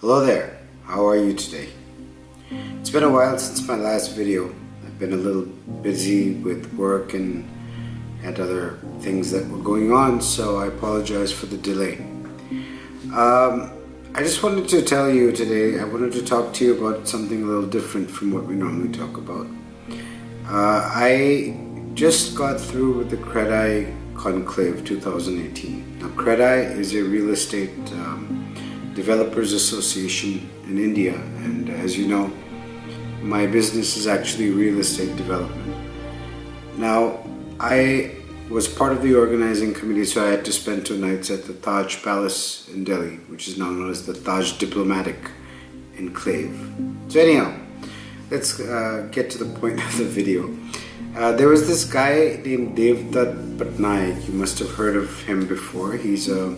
Hello there, how are you today? It's been a while since my last video. I've been a little busy with work and had other things that were going on, so I apologize for the delay. I just wanted to tell you today, I wanted to talk to you about something a little different from what we normally talk about. I just got through with the Credai Conclave 2018. Now, Credai is a real estate developers association in India, and as you know, my business is actually real estate development. Now, I was part of the organizing committee, so I had to spend 2 nights at the Taj Palace in Delhi, which is now known as the Taj Diplomatic Enclave. So anyhow, let's get to the point of the video. There was this guy named Devdutt Pattanaik. You must have heard of him before. He's a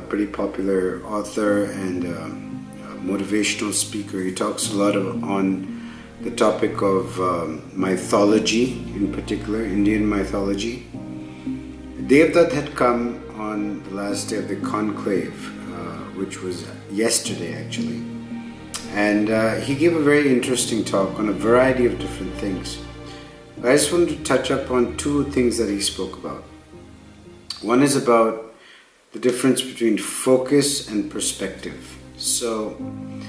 pretty popular author and motivational speaker. He talks a lot on the topic of mythology, in particular Indian mythology. Devdutt had come on the last day of the conclave, which was yesterday actually, and he gave a very interesting talk on a variety of different things. I just wanted to touch up on 2 things that he spoke about. One is about the difference between focus and perspective. So,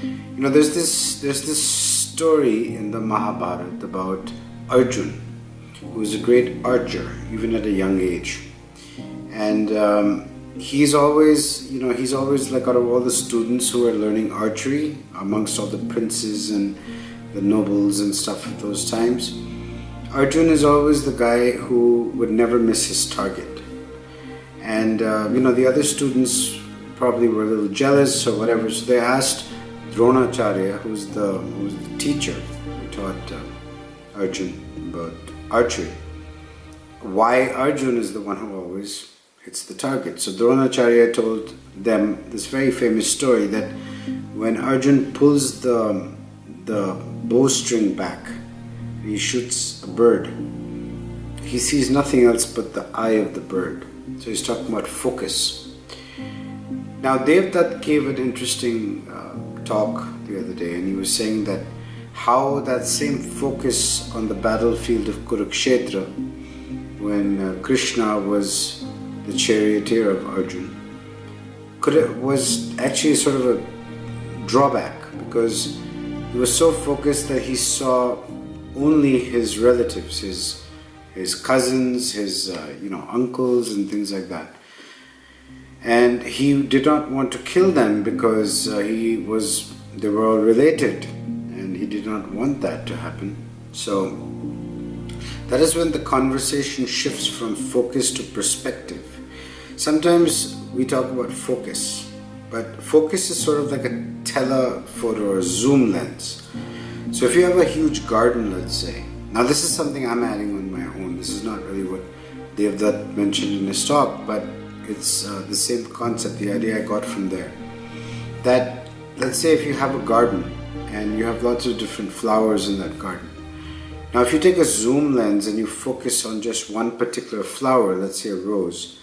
you know, there's this story in the Mahabharata about Arjun, who was a great archer, even at a young age. And he's always like, out of all the students who are learning archery, amongst all the princes and the nobles and stuff of those times, Arjun is always the guy who would never miss his target. And the other students probably were a little jealous or whatever, so they asked Dronacharya, who's the teacher who taught Arjun about archery, why Arjun is the one who always hits the target. So Dronacharya told them this very famous story that when Arjun pulls the bowstring back, he shoots a bird, he sees nothing else but the eye of the bird. So he's talking about focus. Now, Devdutt gave an interesting talk the other day, and he was saying that how that same focus on the battlefield of Kurukshetra, when Krishna was the charioteer of Arjun, was actually sort of a drawback, because he was so focused that he saw only his relatives, his cousins, his uncles and things like that. And he did not want to kill them because they were all related, and he did not want that to happen. So that is when the conversation shifts from focus to perspective. Sometimes we talk about focus, but focus is sort of like a telephoto or a zoom lens. So if you have a huge garden, let's say, now this is something I'm adding on my own. This is not really what Devdutt mentioned in his talk, but it's the same concept, the idea I got from there. That, let's say if you have a garden and you have lots of different flowers in that garden. Now if you take a zoom lens and you focus on just one particular flower, let's say a rose,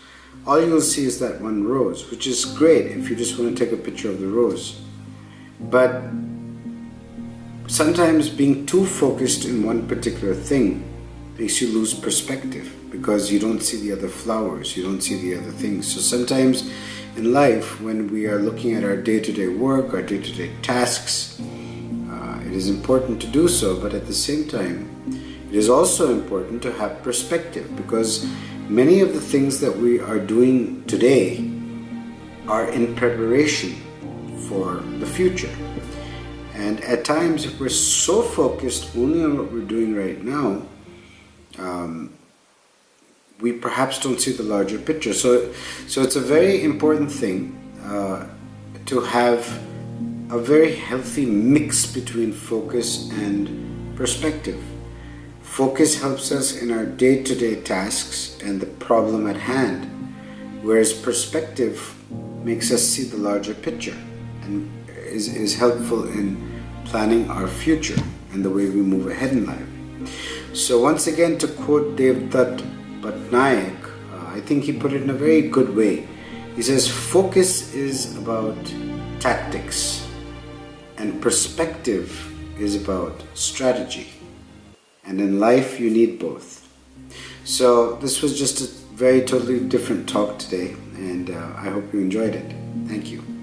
all you'll see is that one rose, which is great if you just want to take a picture of the rose. But sometimes being too focused in one particular thing makes you lose perspective, because you don't see the other flowers, you don't see the other things. So sometimes in life, when we are looking at our day-to-day work, our day-to-day tasks, it is important to do so, but at the same time, it is also important to have perspective, because many of the things that we are doing today are in preparation for the future. And at times, if we're so focused only on what we're doing right now, we perhaps don't see the larger picture. So it's a very important thing to have a very healthy mix between focus and perspective. Focus helps us in our day-to-day tasks and the problem at hand, whereas perspective makes us see the larger picture and is helpful in planning our future and the way we move ahead in life. So once again, to quote Devdutt Pattanaik, I think he put it in a very good way. He says, focus is about tactics, And perspective is about strategy. And in life, you need both. So this was just a very totally different talk today, and I hope you enjoyed it. Thank you.